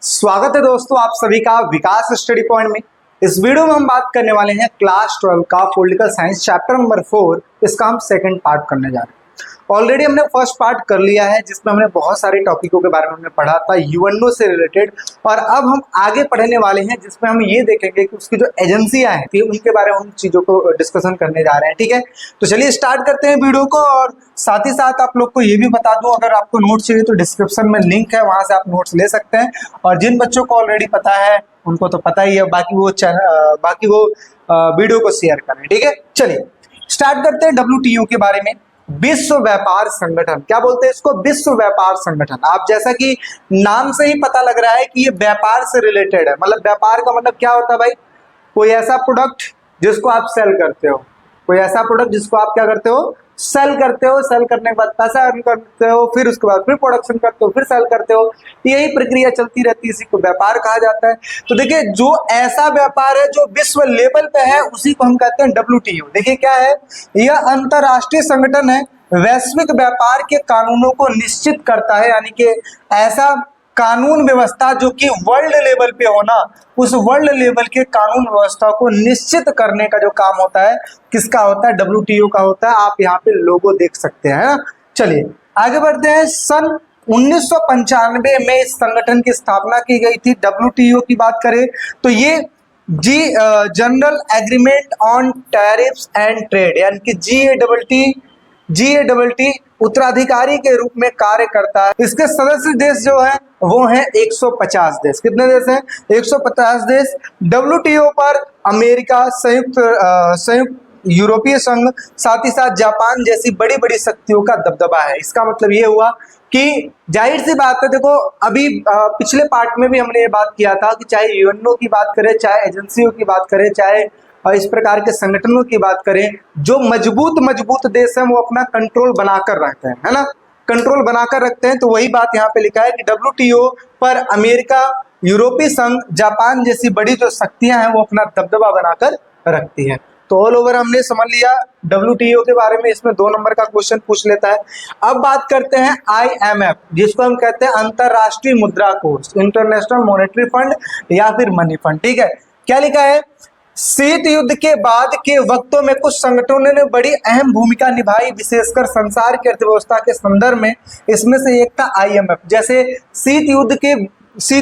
स्वागत है दोस्तों आप सभी का विकास स्टडी पॉइंट में। इस वीडियो में हम बात करने वाले हैं क्लास 12 का पॉलिटिकल साइंस चैप्टर नंबर 4। इसका हम सेकंड पार्ट करने जा रहे हैं। ऑलरेडी हमने फर्स्ट पार्ट कर लिया है जिसमें हमने बहुत सारे टॉपिकों के बारे में हमने पढ़ा था यूएनओ से रिलेटेड, और अब हम आगे पढ़ने वाले हैं जिसमें हम ये देखेंगे कि उसकी जो एजेंसियां हैं उनके बारे में हम चीजों को डिस्कशन करने जा रहे हैं। ठीक है, तो चलिए स्टार्ट करते हैं वीडियो को। और साथ ही साथ आप लोग को ये भी बता दूं, अगर आपको नोट्स चाहिए तो डिस्क्रिप्शन में लिंक है, वहां से आप नोट्स ले सकते हैं। और जिन बच्चों को ऑलरेडी पता है उनको तो पता ही है, बाकी वो वीडियो को शेयर करें। ठीक है, चलिए स्टार्ट करते हैं WTO के बारे में। विश्व व्यापार संगठन, क्या बोलते हैं इसको? विश्व व्यापार संगठन। आप जैसा कि नाम से ही पता लग रहा है कि ये व्यापार से रिलेटेड है। मतलब व्यापार का मतलब क्या होता है भाई? कोई ऐसा प्रोडक्ट जिसको आप सेल करते हो, कोई ऐसा प्रोडक्ट जिसको आप क्या करते हो? सेल करते हो। सेल करने के बाद पैसा अर्न करते हो, फिर उसके बाद फिर प्रोडक्शन करते हो, फिर सेल करते हो। यही प्रक्रिया चलती रहती है, इसी को व्यापार कहा जाता है। तो देखिए, जो ऐसा व्यापार है जो विश्व लेवल पे है उसी को हम कहते हैं WTO। देखिए क्या है, यह अंतरराष्ट्रीय संगठन है, वैश्विक व्यापार के कानूनों को निश्चित करता है। यानी कि ऐसा कानून व्यवस्था जो कि वर्ल्ड लेवल पे हो ना, उस वर्ल्ड लेवल के कानून व्यवस्था को निश्चित करने का जो काम होता है किसका होता है? WTO का होता है। आप यहाँ पे लोगो देख सकते हैं ना। चलिए आगे बढ़ते हैं। सन 1995 में इस संगठन की स्थापना की गई थी। WTO की बात करें तो ये general agreement on tariffs and trade यानी कि GATT उत्तराधिकारी के रूप में कार्य करता है। इसके सदस्य देश जो है वो है 150 देश। कितने देश हैं? 150 देश। WTO पर अमेरिका, संयुक्त यूरोपीय संघ, साथ ही साथ जापान जैसी बड़ी बड़ी शक्तियों का दबदबा है। इसका मतलब ये हुआ कि जाहिर सी बात है, देखो अभी पिछले पार्ट में भी हमने ये बात किया था कि चाहे यूएनओ की बात करें, चाहे एजेंसियों की बात करें, चाहे और इस प्रकार के संगठनों की बात करें, जो मजबूत देश हैं वो अपना कंट्रोल बनाकर रखते हैं, है ना। कंट्रोल बनाकर रखते हैं। तो वही बात यहाँ पे लिखा है कि WTO पर अमेरिका, यूरोपीय संघ, जापान जैसी बड़ी जो शक्तियां हैं वो अपना दबदबा बनाकर रखती हैं। तो ऑल ओवर हमने समझ लिया WTO के बारे में। इसमें 2 नंबर का क्वेश्चन पूछ लेता है। अब बात करते हैं IMF, जिसको हम कहते हैं अंतरराष्ट्रीय मुद्रा कोष, इंटरनेशनल मॉनेटरी फंड या फिर मनी फंड। ठीक है, क्या लिखा है? शीत युद्ध के बाद के वक्तों में कुछ संगठनों ने बड़ी अहम भूमिका निभाई, विशेषकर संसार की अर्थव्यवस्था के संदर्भ में। इसमें से एक था IMF। जैसे शीत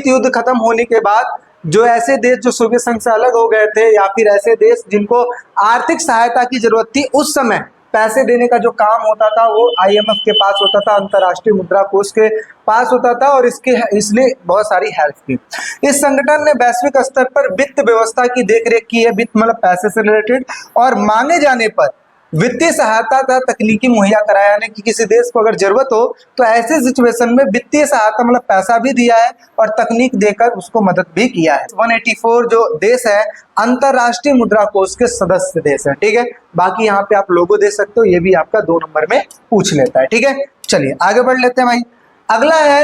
युद्ध खत्म होने के बाद जो ऐसे देश जो सोवियत संघ से अलग हो गए थे, या फिर ऐसे देश जिनको आर्थिक सहायता की जरूरत थी, उस समय पैसे देने का जो काम होता था वो IMF के पास होता था, अंतरराष्ट्रीय मुद्रा कोष के पास होता था। और इसने बहुत सारी हेल्प की। इस संगठन ने वैश्विक स्तर पर वित्त व्यवस्था की देखरेख की है। वित्त मतलब पैसे से रिलेटेड, और मांगे जाने पर वित्तीय सहायता तथा तकनीकी मुहैया कराया। यानी कि किसी देश को अगर जरूरत हो तो ऐसे सिचुएशन में वित्तीय सहायता मतलब पैसा भी दिया है और तकनीक देकर उसको मदद भी किया है। 184 जो देश है अंतरराष्ट्रीय मुद्रा कोष के सदस्य देश है। ठीक है, बाकी यहाँ पे आप लोगो दे सकते हो, ये भी आपका 2 नंबर में पूछ लेता है। ठीक है, चलिए आगे बढ़ लेते हैं भाई। अगला है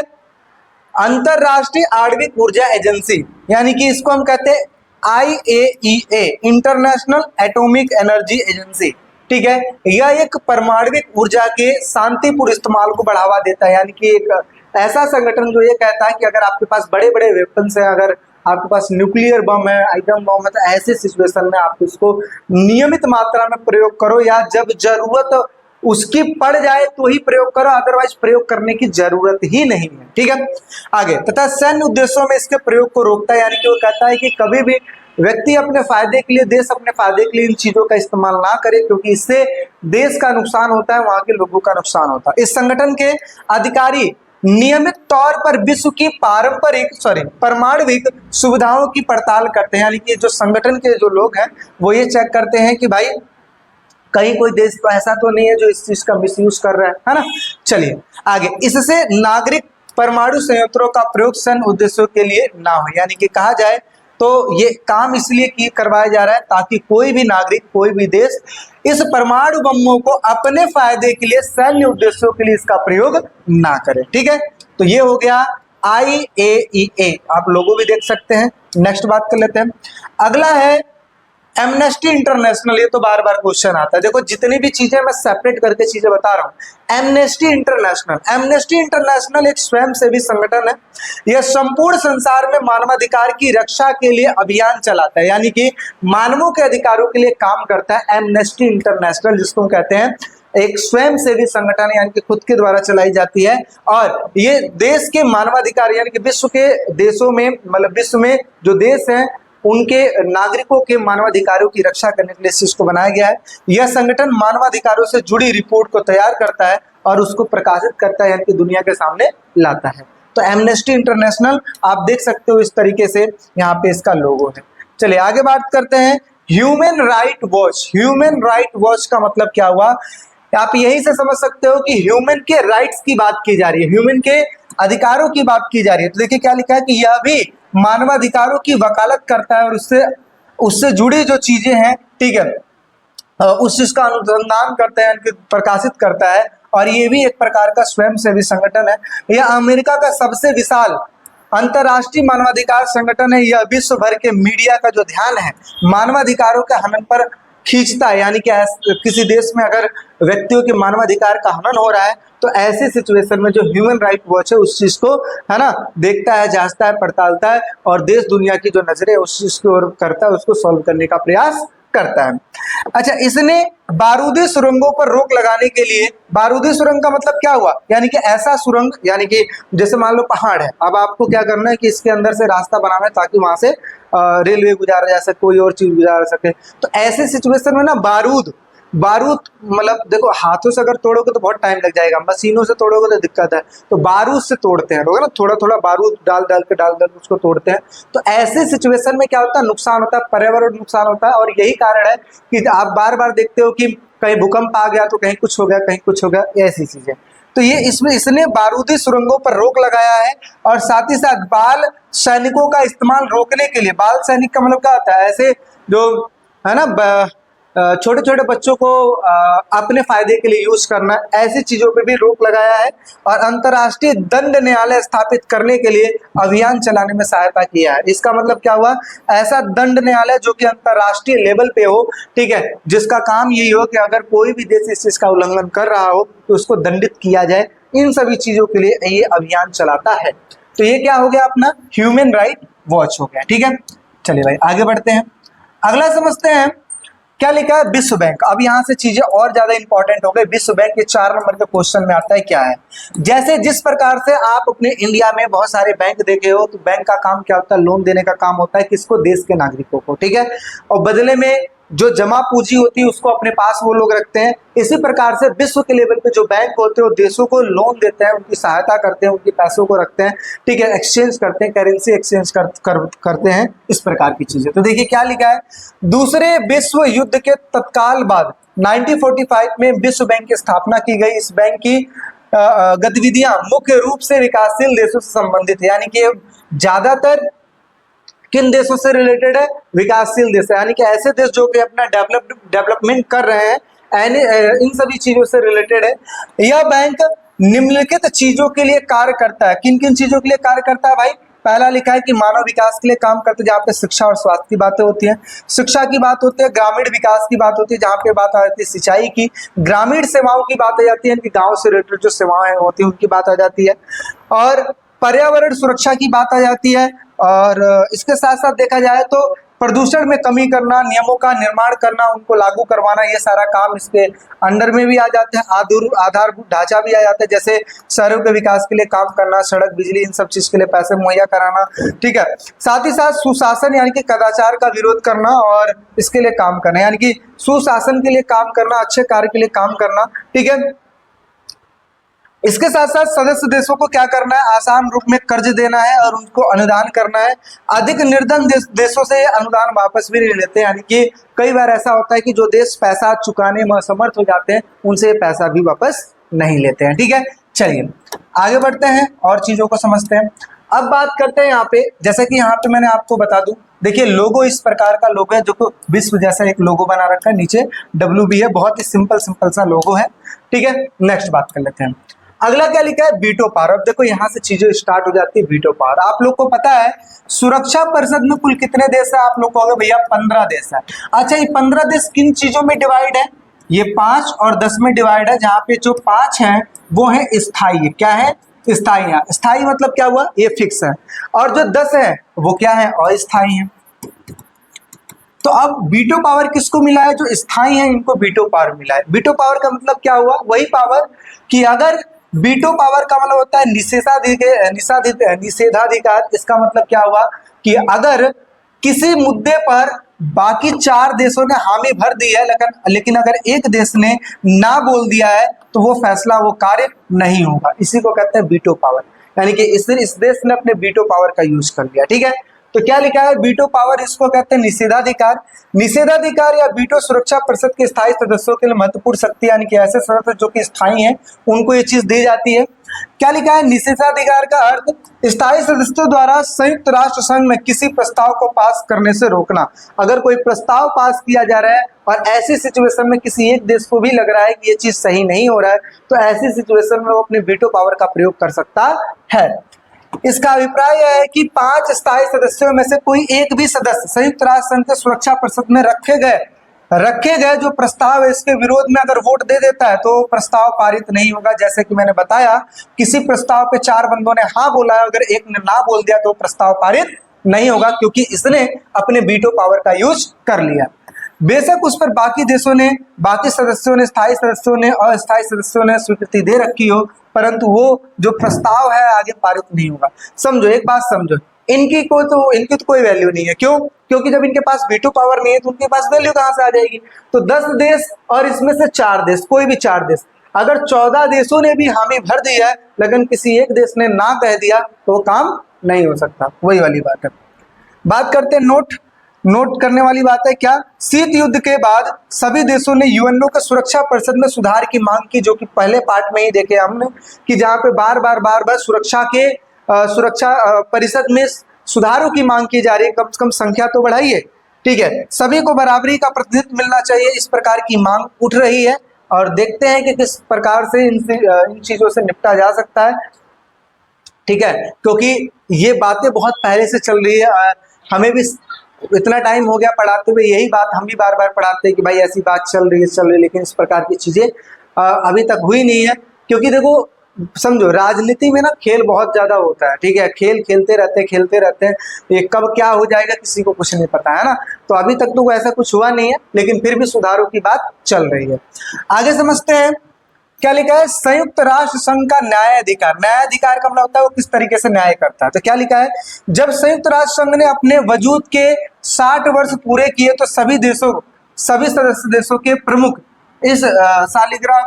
अंतरराष्ट्रीय आणविक ऊर्जा एजेंसी, यानी कि इसको हम कहते हैं IAEA, international atomic energy agency. ठीक है, यह एक परमाणविक ऊर्जा के शांतिपूर्ण इस्तेमाल को बढ़ावा देता है। यानी कि एक ऐसा संगठन जो ये कहता है कि अगर आपके पास बड़े बड़े वेपन्स हैं, अगर आपके पास न्यूक्लियर बम है, आइटम बम है, तो ऐसे सिचुएशन में आप इसको नियमित मात्रा में प्रयोग करो, या जब जरूरत उसकी पड़ जाए तो ही प्रयोग करो, अदरवाइज प्रयोग करने की जरूरत ही नहीं है। ठीक है, आगे तथा सैन्य उद्देश्यों में इसके प्रयोग को रोकता है। यानी कि वो कहता है कि कभी भी व्यक्ति अपने फायदे के लिए, देश अपने फायदे के लिए इन चीजों का इस्तेमाल ना करे, क्योंकि इससे देश का नुकसान होता है, वहां के लोगों का नुकसान होता है। इस संगठन के अधिकारी नियमित तौर पर विश्व की परमाणविक सुविधाओं की पड़ताल करते हैं। यानी कि जो संगठन के जो लोग हैं वो ये चेक करते हैं कि भाई कहीं कोई देश तो ऐसा तो नहीं है जो इस चीज का मिसयूज कर रहा है ना। चलिए आगे, इससे नागरिक परमाणु संयंत्रों का प्रयोग सैन्य उद्देश्यों के लिए ना हो। यानी कि कहा जाए तो ये काम इसलिए करवाया जा रहा है ताकि कोई भी नागरिक, कोई भी देश इस परमाणु बमों को अपने फायदे के लिए, सैन्य उद्देश्यों के लिए इसका प्रयोग ना करे। ठीक है, तो ये हो गया IAEA। आप लोगों भी देख सकते हैं। नेक्स्ट बात कर लेते हैं। अगला है एमनेस्टी इंटरनेशनल, ये तो बार बार क्वेश्चन आता है। देखो जितनी भी चीजें मैं सेपरेट करके चीजें बता रहा हूं। एमनेस्टी इंटरनेशनल एक स्वयंसेवी संगठन है। यह संपूर्ण संसार में मानवाधिकार की रक्षा के लिए अभियान चलाता है, यानी कि मानवों के अधिकारों के लिए काम करता है। एमनेस्टी इंटरनेशनल जिसको कहते हैं एक स्वयंसेवी संगठन, यानी कि खुद के द्वारा चलाई जाती है, और ये देश के मानवाधिकार यानी कि विश्व के देशों में, मतलब विश्व में जो देश हैं उनके नागरिकों के मानवाधिकारों की रक्षा करने के लिए इस चीज को बनाया गया है। यह संगठन मानवाधिकारों से जुड़ी रिपोर्ट को तैयार करता है और उसको प्रकाशित करता है, यानी कि दुनिया के सामने लाता है। तो एमनेस्टी इंटरनेशनल आप देख सकते हो इस तरीके से यहाँ पे इसका लोगो है। चलिए आगे बात करते हैं human right watch. Human right watch का मतलब क्या हुआ, आप यही से समझ सकते हो कि ह्यूमन के राइट्स की बात की जा रही है, ह्यूमन के अधिकारों की बात की जा रही है। तो देखिए क्या लिखा है कि यह भी मानवाधिकारों की वकालत करता है और उससे जुड़ी जो चीजें हैं, ठीक है, उस चीज का अनुसंधान करता है, प्रकाशित करता है, और ये भी एक प्रकार का स्वयंसेवी संगठन है। यह अमेरिका का सबसे विशाल अंतर्राष्ट्रीय मानवाधिकार संगठन है। यह विश्व भर के मीडिया का जो ध्यान है मानवाधिकारों के हनन पर खींचता है, यानी कि किसी देश में अगर व्यक्तियों के मानवाधिकार का हनन हो रहा है तो ऐसे सिचुएशन में जो ह्यूमन राइट वॉच है उस चीज को, है ना, देखता है, जांचता है, पड़तालता है, और देश दुनिया की जो नजरें उस चीज की ओर करता है, उसको सॉल्व करने का प्रयास करता है। अच्छा, इसने बारूदी सुरंगों पर रोक लगाने के लिए, बारूदी सुरंग का मतलब क्या हुआ, यानी कि ऐसा सुरंग, यानी कि जैसे मान लो पहाड़ है, अब आपको क्या करना है कि इसके अंदर से रास्ता बनाना है ताकि वहां से रेलवे गुजारा जा सके, कोई और चीज गुजारा सके। तो ऐसे सिचुएशन में ना बारूद मतलब देखो हाथों से अगर तोड़ोगे तो बहुत टाइम लग जाएगा, मशीनों से तोड़ोगे तो दिक्कत है, तो बारूद से तोड़ते हैं लोग ना, थोड़ा थोड़ा बारूद डाल के उसको तोड़ते हैं। तो ऐसे सिचुएशन में क्या होता है, नुकसान होता है, पर्यावरण नुकसान होता है, और यही कारण है कि आप बार बार देखते हो कि कहीं भूकंप आ गया तो कहीं कुछ हो गया, कहीं कुछ हो गया, ऐसी चीजें। तो ये इसने बारूदी सुरंगों पर रोक लगाया है, और साथ ही साथ बाल सैनिकों का इस्तेमाल रोकने के लिए, बाल सैनिक का मतलब क्या होता है, ऐसे जो है ना छोटे छोटे बच्चों को अपने फायदे के लिए यूज करना, ऐसी चीजों पे भी रोक लगाया है, और अंतर्राष्ट्रीय दंड न्यायालय स्थापित करने के लिए अभियान चलाने में सहायता किया है। इसका मतलब क्या हुआ, ऐसा दंड न्यायालय जो कि अंतर्राष्ट्रीय लेवल पे हो, ठीक है, जिसका काम यही हो कि अगर कोई भी देश इस चीज का उल्लंघन कर रहा हो तो उसको दंडित किया जाए। इन सभी चीजों के लिए ये अभियान चलाता है। तो ये क्या हो गया, अपना ह्यूमन राइट वॉच हो गया, ठीक है। चलिए भाई आगे बढ़ते हैं, अगला समझते हैं क्या लिखा है, विश्व बैंक। अब यहाँ से चीजें और ज्यादा इंपॉर्टेंट हो गई। विश्व बैंक के 4 नंबर के क्वेश्चन में आता है क्या है, जैसे जिस प्रकार से आप अपने इंडिया में बहुत सारे बैंक देखे हो, तो बैंक का काम क्या होता है, लोन देने का काम होता है किसको, देश के नागरिकों को, ठीक है, और बदले में जो जमा पूंजी होती है उसको अपने पास वो लोग रखते हैं। इसी प्रकार से विश्व के लेवल पे जो बैंक होते हैं वो देशों को लोन देते हैं, उनकी सहायता करते हैं, उनके पैसों को रखते हैं, ठीक है, एक्सचेंज करते हैं, करेंसी एक्सचेंज करते हैं, इस प्रकार की चीजें। तो देखिए क्या लिखा है, दूसरे विश्व युद्ध के तत्काल बाद 1945 में विश्व बैंक की स्थापना की गई। इस बैंक की गतिविधियां मुख्य रूप से विकासशील देशों से संबंधित है, यानी कि ज्यादातर किन देशों से रिलेटेड है, विकासशील देश, यानी कि ऐसे देश जो कि अपना डेवलपमेंट कर रहे हैं, इन सभी चीजों से रिलेटेड है। यह बैंक निम्नलिखित चीजों के लिए कार्य करता है। किन किन चीजों के लिए कार्य करता है भाई, पहला लिखा है कि मानव विकास के लिए काम करते हैं, जहाँ पे शिक्षा और स्वास्थ्य की बातें होती हैं, शिक्षा की बात होती है, ग्रामीण विकास की बात होती है, जहाँ पे बात आ जाती है सिंचाई की, ग्रामीण सेवाओं की बात आ जाती है, कि गाँव से रिलेटेड जो सेवाएं होती हैं उनकी बात आ जाती है, और पर्यावरण सुरक्षा की बात आ जाती है, और इसके साथ साथ देखा जाए तो प्रदूषण में कमी करना, नियमों का निर्माण करना, उनको लागू करवाना, ये सारा काम इसके अंडर में भी आ जाते हैं। आधारभूत ढांचा भी आ जाता है, जैसे शहरों के विकास के लिए काम करना, सड़क, बिजली, इन सब चीज के लिए पैसे मुहैया कराना, ठीक है। साथ ही साथ सुशासन यानी कि कदाचार का विरोध करना और इसके लिए काम करना, यानी कि सुशासन के लिए काम करना, अच्छे कार्य के लिए काम करना, ठीक है। इसके साथ साथ सदस्य देशों को क्या करना है, आसान रूप में कर्ज देना है और उनको अनुदान करना है। अधिक निर्धन देशों से अनुदान वापस भी नहीं लेते, यानी कि कई बार ऐसा होता है कि जो देश पैसा चुकाने में असमर्थ हो जाते हैं उनसे पैसा भी वापस नहीं लेते हैं, ठीक है। चलिए आगे बढ़ते हैं और चीजों को समझते हैं। अब बात करते हैं यहाँ पे, जैसे कि यहाँ पे मैंने आपको बता दूं, देखिए लोगो इस प्रकार का लोगो है, जो विश्व जैसा एक लोगो बना रखा है, नीचे WB है, बहुत ही सिंपल सा लोगो है, ठीक है। नेक्स्ट बात कर लेते हैं। अगला क्या लिखा है, वीटो पावर। अब देखो यहां से चीजें स्टार्ट हो जाती है। वीटो पावर आप लोग को पता है सुरक्षा परिषद में कुल कितने देश है, आप लोग कहोगे भैया 15 देश है। अच्छा ये 15 देश किन चीजों में डिवाइड है, ये 5 और 10 में डिवाइड है, जहां पे जो 5 है वो है स्थायी, क्या है, स्थायी है। स्थायी मतलब क्या हुआ, ये फिक्स है, और जो 10 है वो क्या है, अस्थायी है। तो अब वीटो पावर किसको मिला है, जो स्थायी है इनको वीटो पावर मिला है। वीटो पावर का मतलब क्या हुआ, वही पावर कि अगर वीटो पावर का मतलब होता है निषेधाधिकार। इसका मतलब क्या हुआ कि अगर किसी मुद्दे पर बाकी 4 देशों ने हामी भर दी है, लेकिन अगर एक देश ने ना बोल दिया है तो वो फैसला, वो कार्य नहीं होगा। इसी को कहते हैं वीटो पावर, यानी कि इस देश ने अपने वीटो पावर का यूज कर लिया। ठीक है, तो क्या लिखा है, वीटो पावर इसको कहते हैं निषेधाधिकार। निषेधाधिकार या वीटो सुरक्षा परिषद के स्थायी सदस्यों के लिए महत्वपूर्ण शक्ति, यानी कि ऐसे सदस्य जो कि स्थायी हैं उनको ये चीज दी जाती है। क्या लिखा है, निषेधाधिकार का अर्थ स्थायी सदस्यों द्वारा संयुक्त राष्ट्र संघ में किसी प्रस्ताव को पास करने से रोकना। अगर कोई प्रस्ताव पास किया जा रहा है और ऐसी सिचुएशन में किसी एक देश को भी लग रहा है कि ये चीज सही नहीं हो रहा है, तो ऐसी सिचुएशन में वो अपने वीटो पावर का प्रयोग कर सकता है। इसका अभिप्राय यह है कि 5 स्थायी सदस्यों में से कोई एक भी सदस्य संयुक्त राष्ट्र संघ के सुरक्षा परिषद में रखे गए जो प्रस्ताव है इसके विरोध में अगर वोट दे देता है तो प्रस्ताव पारित नहीं होगा। जैसे कि मैंने बताया, किसी प्रस्ताव पे 4 बंदों ने हाँ बोला है, अगर एक ने ना बोल दिया तो प्रस्ताव पारित नहीं होगा, क्योंकि इसने अपने वीटो पावर का यूज कर लिया। बेशक उस पर बाकी सदस्यों ने, स्थायी सदस्यों ने, अस्थायी सदस्यों ने स्वीकृति दे रखी हो, परंतु वो जो प्रस्ताव है आगे पारित नहीं होगा। समझो, एक बात समझो, इनकी तो कोई वैल्यू नहीं है। क्यों? क्योंकि जब इनके पास वीटो पावर नहीं है तो उनके पास वैल्यू कहां से आ जाएगी। तो 10 देश और इसमें से 4 देश, कोई भी 4 देश, अगर 14 देशों ने भी हामी भर दी है लेकिन किसी एक देश ने ना कह दिया तो वो काम नहीं हो सकता। वही वाली बात है। बात करते हैं नोट करने वाली बात है क्या, शीत युद्ध के बाद सभी देशों ने यूएनओ के सुरक्षा परिषद में सुधार की मांग की, जो कि पहले पार्ट में ही देखे हमने कि जहां पे बार बार सुरक्षा परिषद में सुधारों की मांग की जा रही है। कम से कम संख्या तो बढ़ाइए। ठीक है, सभी को बराबरी का प्रतिनिधित्व मिलना चाहिए, इस प्रकार की मांग उठ रही है और देखते हैं कि किस प्रकार से इन चीजों से निपटा जा सकता है। ठीक है, क्योंकि ये बातें बहुत पहले से चल रही है, हमें भी इतना टाइम हो गया पढ़ाते हुए, यही बात हम भी बार बार पढ़ाते हैं कि भाई ऐसी बात चल रही है, लेकिन इस प्रकार की चीजें अभी तक हुई नहीं है। क्योंकि देखो समझो, राजनीति में ना खेल बहुत ज्यादा होता है। ठीक है, खेल खेलते रहते हैं, ये कब क्या हो जाएगा किसी को कुछ नहीं पता है ना। तो अभी तक तो ऐसा कुछ हुआ नहीं है, लेकिन फिर भी सुधारों की बात चल रही है। आगे समझते हैं क्या लिखा है, संयुक्त राष्ट्र संघ का न्यायाधिकार। न्यायाधिकार का मतलब होता है वो किस तरीके से न्याय करता है। तो क्या लिखा है, जब संयुक्त राष्ट्र संघ ने अपने वजूद के 60 वर्ष पूरे किए तो सभी सदस्य देशों के प्रमुख इस सालगिरह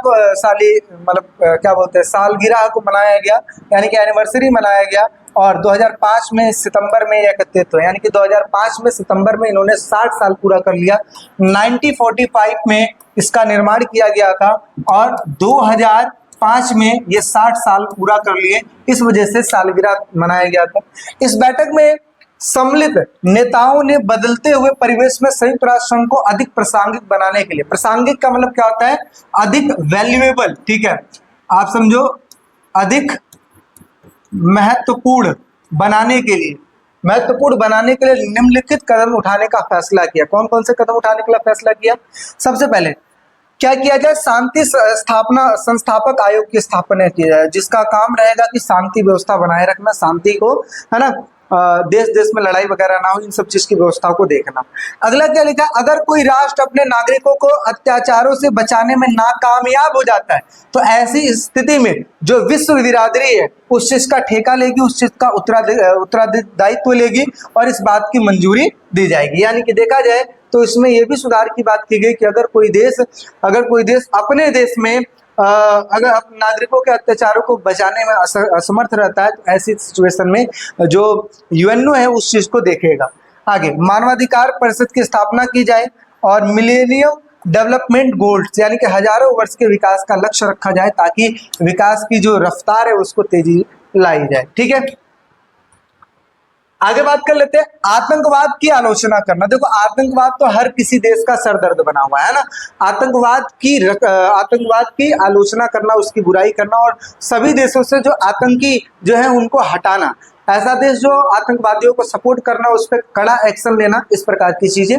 को मनाया गया, यानी कि एनिवर्सरी मनाया गया। और 2005 में सितंबर में यानी कि 2005 में सितंबर में इन्होंने 60 साल पूरा कर लिया। 1945 में इसका निर्माण किया गया था और 2005 में ये 60 साल पूरा कर लिए, इस वजह से सालगिरह मनाया गया था। इस बैठक में सम्मिलित नेताओं ने बदलते हुए परिवेश में संयुक्त राष्ट्र संघ को अधिक प्रासंगिक बनाने के लिए, प्रासंगिक का मतलब क्या होता है, अधिक वैल्यूएबल, ठीक है, आप समझो, अधिक महत्वपूर्ण बनाने के लिए निम्नलिखित कदम उठाने का फैसला किया। कौन कौन से कदम उठाने के लिए फैसला किया? सबसे पहले क्या किया जाए, शांति संस्थापक आयोग की स्थापना की जाए, जिसका काम रहेगा कि शांति व्यवस्था बनाए रखना, शांति को, है ना, देश देश में लड़ाई वगैरह ना हो, इन सब चीज की व्यवस्था को देखना। अगला क्या लिखा, अगर कोई राष्ट्र अपने नागरिकों को अत्याचारों से बचाने में नाकामयाब हो जाता है तो ऐसी स्थिति में जो विश्व बिरादरी है उस चीज का ठेका लेगी, उस चीज का उत्तरदायित्व लेगी और इस बात की मंजूरी दी जाएगी। यानी कि देखा जाए तो इसमें यह भी सुधार की बात की गई कि अगर कोई देश अपने देश में अगर अपने नागरिकों के अत्याचारों को बचाने में असमर्थ रहता है तो ऐसी सिचुएशन में जो यूएनओ है उस चीज को देखेगा। आगे मानवाधिकार परिषद की स्थापना की जाए और मिलेनियम डेवलपमेंट गोल्स यानी कि हजारों वर्ष के विकास का लक्ष्य रखा जाए ताकि विकास की जो रफ्तार है उसको तेजी लाई जाए। ठीक है, आगे बात कर लेते हैं आतंकवाद की आलोचना करना। देखो आतंकवाद तो हर किसी देश का सरदर्द बना हुआ है ना। आतंकवाद की आलोचना करना, उसकी बुराई करना और सभी देशों से जो आतंकी जो है उनको हटाना, ऐसा देश जो आतंकवादियों को सपोर्ट करना, उस पर कड़ा एक्शन लेना, इस प्रकार की चीजें।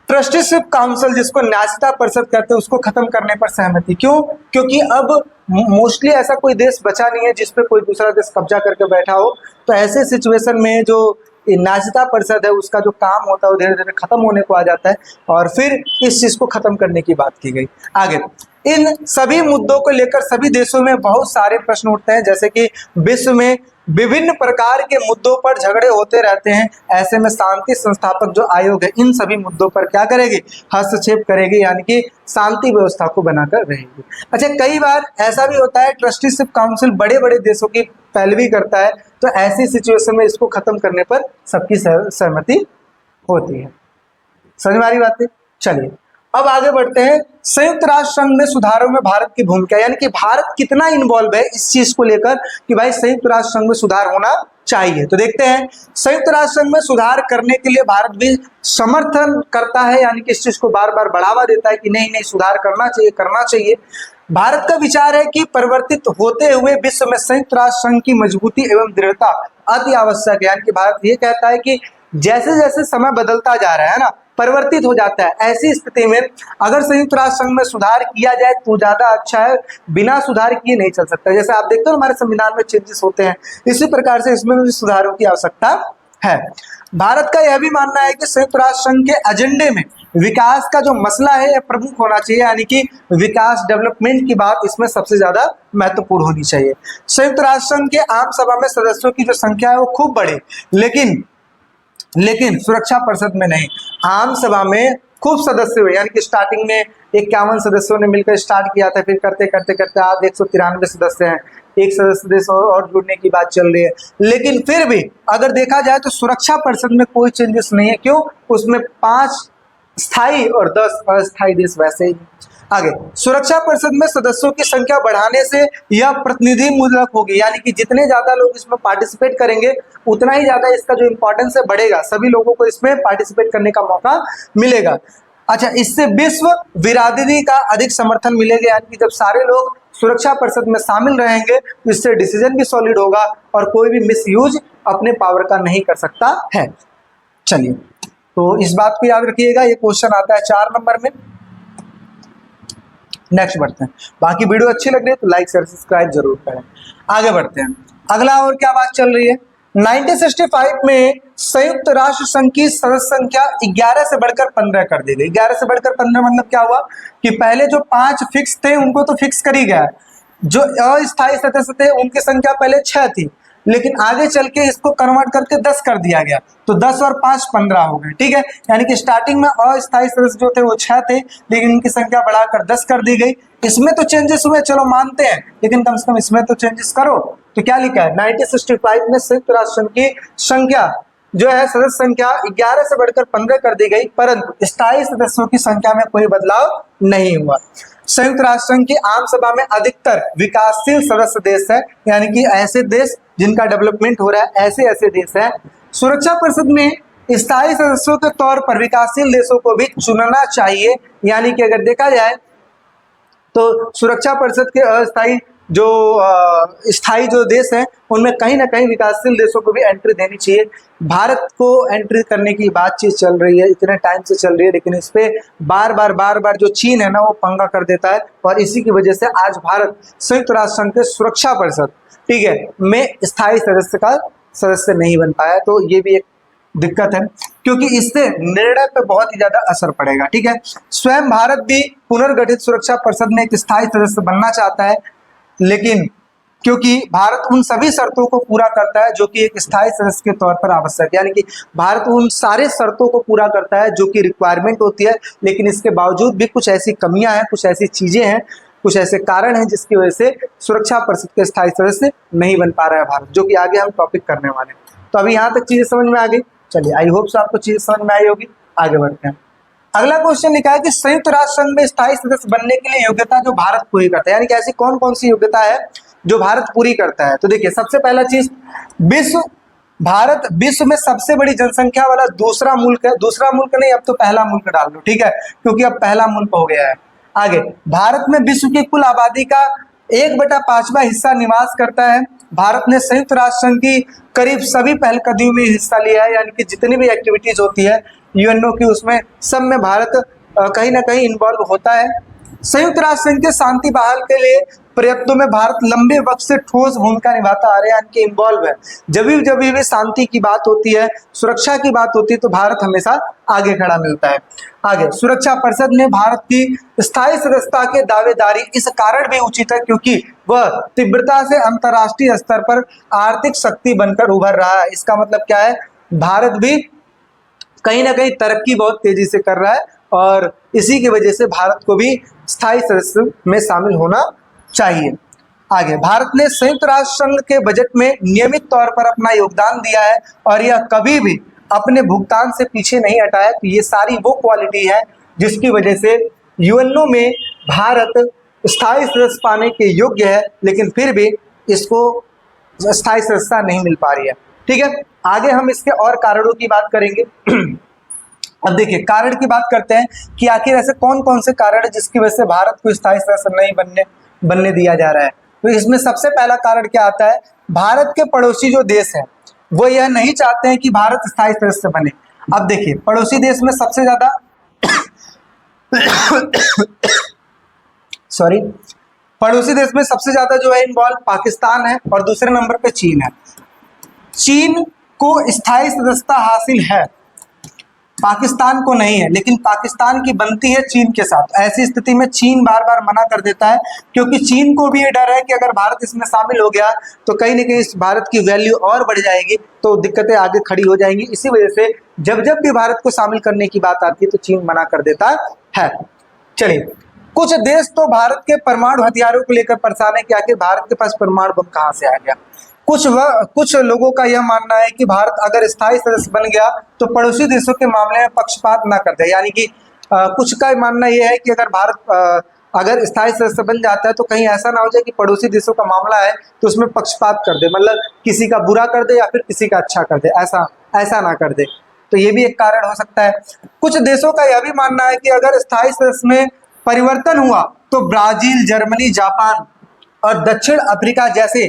ट्रस्टीशिप काउंसिल जिसको न्यायिकता परिषद कहते हैं, उसको खत्म करने पर सहमति। क्यों? क्योंकि अब मोस्टली ऐसा कोई देश बचा नहीं है जिसपे कोई दूसरा देश कब्जा करके बैठा हो। तो ऐसे सिचुएशन में जो न्यायिकता परिषद है उसका जो काम होता है वो धीरे धीरे खत्म होने को आ जाता है और फिर इस चीज को खत्म करने की बात की गई। आगे इन सभी मुद्दों को लेकर सभी देशों में बहुत सारे प्रश्न उठते हैं, जैसे कि विश्व में विभिन्न प्रकार के मुद्दों पर झगड़े होते रहते हैं। ऐसे में शांति संस्थापक जो आयोग है इन सभी मुद्दों पर क्या करेगी? हस्तक्षेप करेगी, यानी कि शांति व्यवस्था को बनाकर रहेगी। अच्छा, कई बार ऐसा भी होता है ट्रस्टीशिप काउंसिल बड़े बड़े देशों की पैरवी करता है, तो ऐसी सिचुएशन में इसको खत्म करने पर सबकी सहमति होती है। समझ में आ रही बात है? चलिए अब आगे बढ़ते हैं। संयुक्त राष्ट्र संघ में सुधारों में भारत की भूमिका, यानी कि भारत कितना इन्वॉल्व है इस चीज को लेकर कि भाई संयुक्त राष्ट्र संघ में सुधार होना चाहिए। तो देखते हैं संयुक्त राष्ट्र संघ में सुधार करने के लिए भारत भी समर्थन करता है, यानी कि इस चीज को बार बार बढ़ावा देता है कि नहीं नहीं सुधार करना चाहिए। भारत का विचार है कि परिवर्तित होते हुए विश्व में संयुक्त राष्ट्र संघ की मजबूती एवं दृढ़ता अति आवश्यक है। यानी कि भारत ये कहता है कि जैसे जैसे समय बदलता जा रहा है ना, परिवर्तित हो जाता है, ऐसी स्थिति में अगर संयुक्त राष्ट्र संघ में सुधार किया जाए तो ज्यादा अच्छा है, बिना सुधार किए नहीं चल सकता। जैसे आप देखते हो हमारे संविधान में चेंजेस होते हैं, इसी प्रकार से इसमें भी सुधारों की आवश्यकता है। भारत का यह भी मानना है कि संयुक्त राष्ट्र संघ के एजेंडे में विकास का जो मसला है यह प्रमुख होना चाहिए, यानी कि विकास डेवलपमेंट की बात इसमें सबसे ज्यादा महत्वपूर्ण होनी चाहिए। संयुक्त राष्ट्र संघ के आम सभा में सदस्यों की जो संख्या है वो खूब बढ़े, लेकिन सुरक्षा परिषद में नहीं। आम सभा में खूब सदस्य हुए, यानी कि स्टार्टिंग में 51 सदस्यों ने मिलकर स्टार्ट किया था, फिर करते करते करते आज 193 सदस्य हैं, एक सदस्य देश और जुड़ने की बात चल रही है। लेकिन फिर भी अगर देखा जाए तो सुरक्षा परिषद में कोई चेंजेस नहीं है। क्यों? उसमें 5 स्थायी और 10 अस्थायी देश वैसे ही। आगे सुरक्षा परिषद में सदस्यों की संख्या बढ़ाने से यह प्रतिनिधि मूलक होगी, यानी कि जितने ज्यादा लोग इसमें पार्टिसिपेट करेंगे उतना ही ज्यादा इसका जो इंपॉर्टेंस है बढ़ेगा, सभी लोगों को इसमें पार्टिसिपेट करने का मौका मिलेगा। अच्छा, इससे विश्व बिरादरी का अधिक समर्थन मिलेगा, यानी कि जब सारे लोग सुरक्षा परिषद में शामिल रहेंगे तो इससे डिसीजन भी सॉलिड होगा और कोई भी मिसयूज अपने पावर का नहीं कर सकता है। चलिए, तो इस बात को याद रखिएगा, ये क्वेश्चन आता है 4 नंबर में। नेक्स्ट बढ़ते हैं। बाकी वीडियो अच्छी लग रही है तो लाइक शेयर सब्सक्राइब जरूर करें। आगे बढ़ते हैं, अगला और क्या बात चल रही है। 1965 में संयुक्त राष्ट्र संघ की सदस्य संख्या 11 से बढ़कर 15 कर दी गई। 11 से बढ़कर 15 मतलब क्या हुआ कि पहले जो 5 फिक्स थे उनको तो फिक्स कर ही गया, जो अस्थायी सदस्य थे उनकी संख्या पहले 6 थी, लेकिन आगे चल के इसको कन्वर्ट करके 10 कर दिया गया, तो 10 और 5 15 हो गए। ठीक है, यानी कि स्टार्टिंग में अस्थायी सदस्य जो थे वो 6 थे, लेकिन इनकी संख्या बढ़ाकर 10 कर दी गई। इसमें तो चेंजेस हुए, चलो मानते हैं, लेकिन कम से कम इसमें तो चेंजेस करो। तो क्या लिखा है 1965 में संयुक्त राष्ट्र संघ की संख्या जो है सदस्य संख्या 11 से बढ़कर 15 कर दी गई, परंतु स्थायी सदस्यों की संख्या में कोई बदलाव नहीं हुआ। संयुक्त राष्ट्र संघ की आम सभा में अधिकतर विकासशील सदस्य देश है, यानी कि ऐसे देश जिनका डेवलपमेंट हो रहा है, ऐसे देश हैं। सुरक्षा परिषद में स्थायी सदस्यों के तौर पर विकासशील देशों को भी चुनना चाहिए, यानी कि अगर देखा जाए तो सुरक्षा परिषद के अस्थायी जो स्थायी जो देश हैं उनमें कहीं ना कहीं विकासशील देशों को भी एंट्री देनी चाहिए। भारत को एंट्री करने की बातचीत चल रही है, इतने टाइम से चल रही है, लेकिन इस पे बार बार जो चीन है ना वो पंगा कर देता है, और इसी की वजह से आज भारत संयुक्त राष्ट्र संघ के सुरक्षा परिषद, ठीक है, में स्थायी सदस्य नहीं बन पाया। तो ये भी एक दिक्कत है, क्योंकि इससे निर्णय पे बहुत ही ज्यादा असर पड़ेगा। ठीक है, स्वयं भारत भी पुनर्गठित सुरक्षा परिषद में एक स्थायी सदस्य बनना चाहता है, लेकिन क्योंकि भारत उन सभी शर्तों को पूरा करता है जो कि एक स्थायी सदस्य के तौर पर आवश्यक है, यानी कि भारत उन सारे शर्तों को पूरा करता है जो कि रिक्वायरमेंट होती है, लेकिन इसके बावजूद भी कुछ ऐसी कमियां हैं, कुछ ऐसी चीजें हैं, कुछ ऐसे कारण हैं जिसकी वजह से सुरक्षा परिषद के स्थायी सदस्य नहीं बन पा रहा है भारत, जो कि आगे हम टॉपिक करने वाले हैं। तो अभी यहाँ तक चीजें समझ में आ गई। चलिए, आई होप सो आपको चीजें समझ में आई होगी। आगे बढ़ते हैं। अगला क्वेश्चन लिखा है कि संयुक्त राष्ट्र संघ में स्थायी सदस्य बनने के लिए योग्यता जो भारत पूरी करता है, यानी कि ऐसी कौन कौन सी योग्यता है जो भारत पूरी करता है। तो देखिए, सबसे पहला चीज, विश्व भारत विश्व में सबसे बड़ी जनसंख्या वाला दूसरा मुल्क है, दूसरा मुल्क नहीं, अब तो पहला मुल्क डाल दो, ठीक है, क्योंकि अब पहला मुल्क हो गया है। आगे, भारत में विश्व की कुल आबादी का 1/5वां हिस्सा निवास करता है। भारत ने संयुक्त राष्ट्र संघ की करीब सभी पहलकदमियों में हिस्सा लिया है, यानी कि जितनी भी एक्टिविटीज होती है यूएनओ की, उसमें सब में भारत कहीं ना कहीं इन्वॉल्व होता है। संयुक्त राष्ट्र संघ के शांति बहाल के लिए प्रयत्नों में भारत लंबे वक्त से ठोस भूमिका निभाता आ रहा है, यानी कि इन्वॉल्व है। जब भी शांति की बात होती है, सुरक्षा की बात होती है, तो भारत हमेशा आगे खड़ा मिलता है। आगे, सुरक्षा परिषद में भारत की स्थायी सदस्यता के दावेदारी इस कारण भी उचित है क्योंकि वह तीव्रता से अंतर्राष्ट्रीय स्तर पर आर्थिक शक्ति बनकर उभर रहा है। इसका मतलब क्या है, भारत भी कहीं ना कहीं तरक्की बहुत तेजी से कर रहा है और इसी की वजह से भारत को भी स्थायी सदस्य में शामिल होना चाहिए। आगे, भारत ने संयुक्त राष्ट्र संघ के बजट में नियमित तौर पर अपना योगदान दिया है और यह कभी भी अपने भुगतान से पीछे नहीं हटा है। तो ये सारी वो क्वालिटी है जिसकी वजह से यूएनओ में भारत स्थायी सदस्य पाने के योग्य है, लेकिन फिर भी इसको स्थायी सदस्यता नहीं मिल पा रही है। ठीक है, आगे हम इसके और कारणों की बात करेंगे। अब देखिए, कारण की बात करते हैं कि आखिर ऐसे कौन कौन से कारण है जिसकी वजह से भारत को स्थायी सदस्य नहीं बनने दिया जा रहा है। तो इसमें सबसे पहला कारण क्या आता है, भारत के पड़ोसी जो देश हैं वो यह नहीं चाहते हैं कि भारत स्थायी सदस्य बने। अब देखिए, पड़ोसी देश में सबसे ज्यादा पड़ोसी देश में सबसे ज्यादा जो है इन्वॉल्व पाकिस्तान है और दूसरे नंबर पे चीन है। चीन को स्थायी सदस्यता हासिल है, पाकिस्तान को नहीं है, लेकिन पाकिस्तान की बनती है चीन के साथ। ऐसी स्थिति में चीन बार बार मना कर देता है क्योंकि चीन को भी ये डर है कि अगर भारत इसमें शामिल हो गया तो कहीं ना कहीं इस भारत की वैल्यू और बढ़ जाएगी, तो दिक्कतें आगे खड़ी हो जाएंगी। इसी वजह से जब जब भी भारत को शामिल करने की बात आती है तो चीन मना कर देता है। चलिए, कुछ देश तो भारत के परमाणु हथियारों को लेकर परेशान है कि आखिर भारत के पास परमाणु बम कहां से आ गया। कुछ लोगों का यह मानना है कि भारत अगर स्थायी सदस्य बन गया तो पड़ोसी देशों के मामले में पक्षपात ना कर दे, यानी कि कुछ का मानना यह है कि अगर भारत अगर स्थायी सदस्य बन जाता है तो कहीं ऐसा ना हो जाए कि पड़ोसी देशों का मामला है तो उसमें पक्षपात कर दे, मतलब किसी का बुरा कर दे या फिर किसी का अच्छा कर दे, ऐसा ना कर दे। तो ये भी एक कारण हो सकता है। कुछ देशों का यह भी मानना है कि अगर स्थायी सदस्य में परिवर्तन हुआ तो ब्राजील, जर्मनी, जापान और दक्षिण अफ्रीका जैसे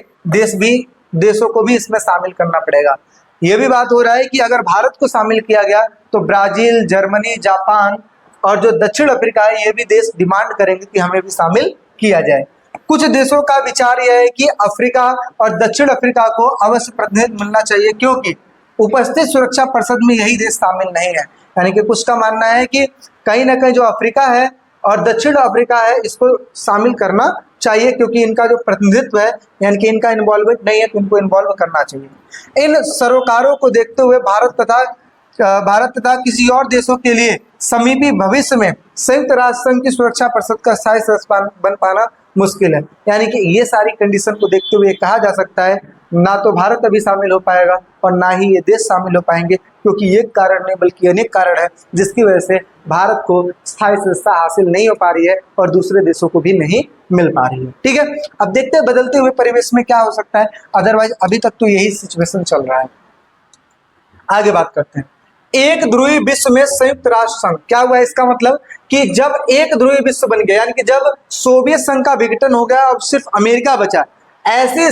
देशों को भी इसमें शामिल करना पड़ेगा। यह भी बात हो रहा है कि अगर भारत को शामिल किया गया तो ब्राजील, जर्मनी, जापान और जो दक्षिण अफ्रीका है ये भी देश डिमांड करेंगे कि हमें भी शामिल किया जाए। कुछ देशों का विचार यह है कि अफ्रीका और दक्षिण अफ्रीका को अवश्य प्रतिनिधित्व मिलना चाहिए क्योंकि उपस्थित सुरक्षा परिषद में यही देश शामिल नहीं है। यानी कि कुछ का मानना है कि कहीं ना कहीं जो अफ्रीका है और दक्षिण अफ्रीका है इसको शामिल करना चाहिए क्योंकि इनका जो प्रतिनिधित्व है यानी कि इनका इन्वॉल्वमेंट नहीं है तो इनको इन्वॉल्व करना चाहिए। इन सरोकारों को देखते हुए भारत तथा किसी और देशों के लिए समीपी भविष्य में संयुक्त राष्ट्र संघ की सुरक्षा परिषद का स्थायी सदस्य बन पाना मुश्किल है। यानी कि ये सारी कंडीशन को देखते हुए कहा जा सकता है ना तो भारत अभी शामिल हो पाएगा और ना ही ये देश शामिल हो पाएंगे क्योंकि एक कारण नहीं बल्कि अनेक कारण है जिसकी वजह से भारत को स्थायी सदस्यता हासिल नहीं हो पा रही है और दूसरे देशों को भी नहीं मिल पा रही है। ठीक है, अब देखते हैं बदलते हुए परिवेश में क्या हो सकता है, अदरवाइज अभी तक तो यही सिचुएशन चल रहा है। आगे बात करते हैं। एक ध्रुवी विश्व में संयुक्त राष्ट्र संघ क्या हुआ, इसका मतलब कि जब एक ध्रुवी विश्व बन गया यानी कि जब सोवियत संघ का विघटन हो गया अब सिर्फ अमेरिका बचा, ऐसी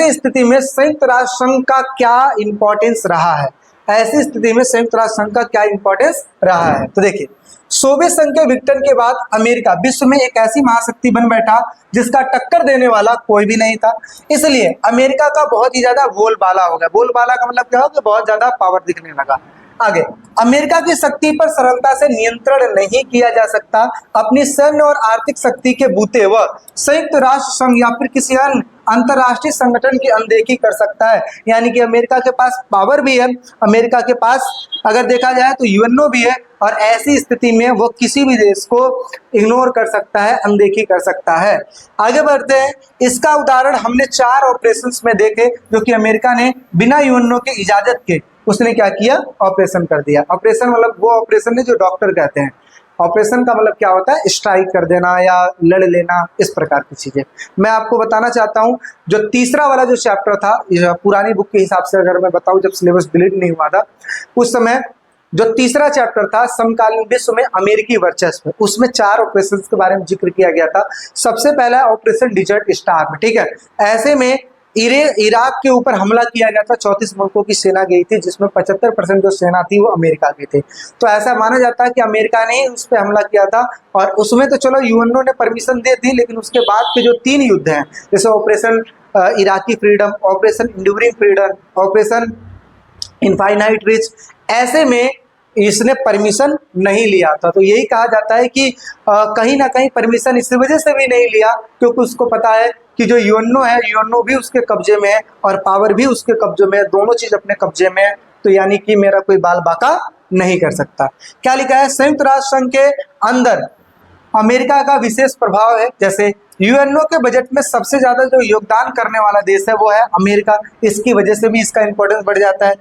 स्थिति में संयुक्त राष्ट्र संघ का क्या इंपॉर्टेंस रहा है, ऐसी स्थिति में संयुक्त राष्ट्र संघ का क्या इंपॉर्टेंस रहा है। तो देखिए, सोवियत संघ के विघटन के बाद अमेरिका विश्व में एक ऐसी महाशक्ति बन बैठा जिसका टक्कर देने वाला कोई भी नहीं था। इसलिए अमेरिका का बहुत ही ज्यादा बोलबाला हो गया। बोलबाला का मतलब क्या हो कि बहुत ज्यादा पावर दिखने लगा। आगे, अमेरिका की शक्ति पर सरलता से नियंत्रण नहीं किया जा सकता। अपनी सैन्य और आर्थिक शक्ति के बूते वह संयुक्त राष्ट्र संघ या फिर किसी अन्य अंतरराष्ट्रीय संगठन की अनदेखी कर सकता है। यानी कि अमेरिका के पास पावर भी है, अमेरिका के पास अगर देखा जाए तो यूएनओ भी है और ऐसी स्थिति में वो किसी भी देश को इग्नोर कर सकता है, अनदेखी कर सकता है। आगे बढ़ते हैं। इसका उदाहरण हमने 4 ऑपरेशंस में देखे जो कि अमेरिका ने बिना यूएनओ की इजाजत के उसने क्या किया, ऑपरेशन कर दिया। ऑपरेशन मतलब वो ऑपरेशन है जो डॉक्टर कहते हैं। ऑपरेशन का मतलब क्या होता है, स्ट्राइक कर देना या लड़ लेना, इस प्रकार की चीजें। मैं आपको बताना चाहता हूँ जो तीसरा वाला जो चैप्टर था, पुरानी बुक के हिसाब से अगर मैं बताऊं, जब सिलेबस डिलीट नहीं हुआ था उस समय जो तीसरा चैप्टर था समकालीन विश्व में अमेरिकी वर्चस्व, उसमें 4 ऑपरेशन के बारे में जिक्र किया गया था। सबसे पहला ऑपरेशन डिजर्ट स्टार में, ठीक है। ऐसे में इराक के ऊपर हमला किया गया था, 34 मुल्कों की सेना गई थी, जिसमें 75% जो सेना थी वो अमेरिका की थी। तो ऐसा माना जाता है कि अमेरिका ने उस पर हमला किया था, और उसमें तो चलो यूएनओ ने परमिशन दे दी, लेकिन उसके बाद के जो 3 युद्ध हैं, जैसे operation Iraqi freedom, operation enduring freedom, operation infinite rich, ऐसे में इसने परमिशन नहीं लिया था। तो यही कहा जाता है कि कहीं ना कहीं परमिशन इस वजह से भी नहीं लिया क्योंकि उसको पता है कि जो यूएनओ है, यूएनओ भी उसके कब्जे में है और पावर भी उसके कब्जे में है, दोनों चीज अपने कब्जे में है। तो यानी कि मेरा कोई बाल बाका नहीं कर सकता। क्या लिखा है, संयुक्त राष्ट्र संघ के अंदर अमेरिका का विशेष प्रभाव है। जैसे यूएनओ के बजट में सबसे ज्यादा जो योगदान करने वाला देश है वो है अमेरिका, इसकी वजह से भी इसका इंपॉर्टेंस बढ़ जाता है।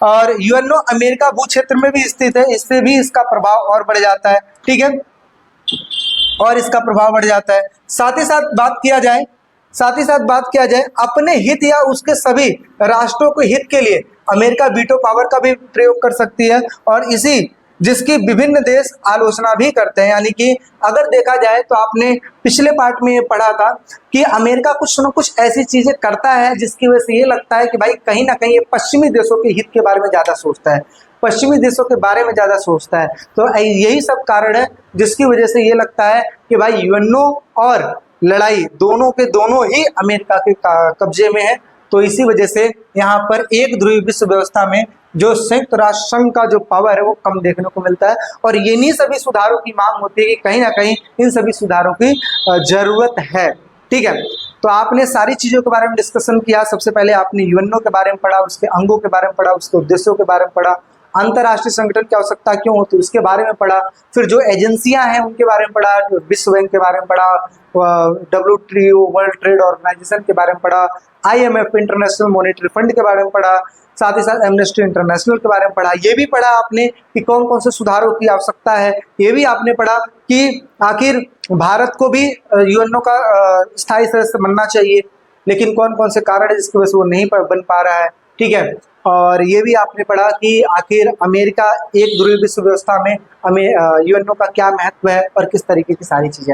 और यूएनओ अमेरिका भू क्षेत्र में भी स्थित है, इससे भी इसका प्रभाव और बढ़ जाता है, ठीक है, और इसका प्रभाव बढ़ जाता है। साथ ही साथ बात किया जाए अपने हित या उसके सभी राष्ट्रों के हित के लिए अमेरिका वीटो पावर का भी प्रयोग कर सकती है, और इसी जिसकी विभिन्न देश आलोचना भी करते हैं। यानी कि अगर देखा जाए तो आपने पिछले पार्ट में ये पढ़ा था कि अमेरिका कुछ न कुछ ऐसी चीजें करता है जिसकी वजह से ये लगता है कि भाई कहीं ना कहीं ये पश्चिमी देशों के हित के बारे में ज्यादा सोचता है, पश्चिमी देशों के बारे में ज्यादा सोचता है। तो यही सब कारण है जिसकी वजह से ये लगता है कि भाई यूएनओ और लड़ाई दोनों के दोनों ही अमेरिका के कब्जे में है। तो इसी वजह से यहाँ पर एक ध्रुवीय विश्व व्यवस्था में जो संयुक्त राष्ट्र संघ का जो पावर है वो कम देखने को मिलता है, और इन्हीं सभी सुधारों की मांग होती है कि कहीं ना कहीं इन सभी सुधारों की जरूरत है, ठीक है। तो आपने सारी चीजों के बारे में डिस्कशन किया। सबसे पहले आपने यूएनओ के बारे में पढ़ा, उसके अंगों के बारे में पढ़ा, उसके उद्देश्यों के बारे में पढ़ा, अंतर्राष्ट्रीय संगठन की आवश्यकता क्यों होती है उसके बारे में पढ़ा, फिर जो एजेंसियां हैं उनके बारे में पढ़ा, विश्व बैंक के बारे में पढ़ा, WTO वर्ल्ड ट्रेड ऑर्गेनाइजेशन के बारे में पढ़ा, IMF इंटरनेशनल मॉनेटरी फंड के बारे में पढ़ा, साथ ही साथ एमनेस्टी इंटरनेशनल के बारे में पढ़ा। ये भी पढ़ा आपने कि कौन कौन से सुधारों की आवश्यकता है। ये भी आपने पढ़ा कि आखिर भारत को भी यूएनओ का स्थायी सदस्य बनना चाहिए, लेकिन कौन कौन से कारण है जिसकी वजह से वो नहीं बन पा रहा है, ठीक है। और ये भी आपने पढ़ा कि आखिर अमेरिका एक ध्रुवीय विश्व व्यवस्था में यूएनओ का क्या महत्व है और किस तरीके की सारी चीजें।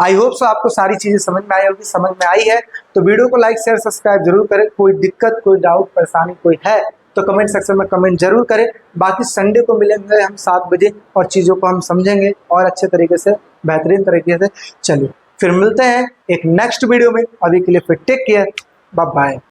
आई होप सो आपको सारी चीजें समझ में आई होगी। समझ में आई है तो वीडियो को लाइक शेयर सब्सक्राइब जरूर करें। कोई दिक्कत, कोई डाउट, परेशानी कोई है तो कमेंट सेक्शन में कमेंट जरूर करें। बाकी संडे को मिलेंगे हम 7 बजे और चीज़ों को हम समझेंगे और अच्छे तरीके से, बेहतरीन तरीके से। चलिए फिर मिलते हैं एक नेक्स्ट वीडियो में। अभी के लिए फिर टेक केयर, बाय बाय।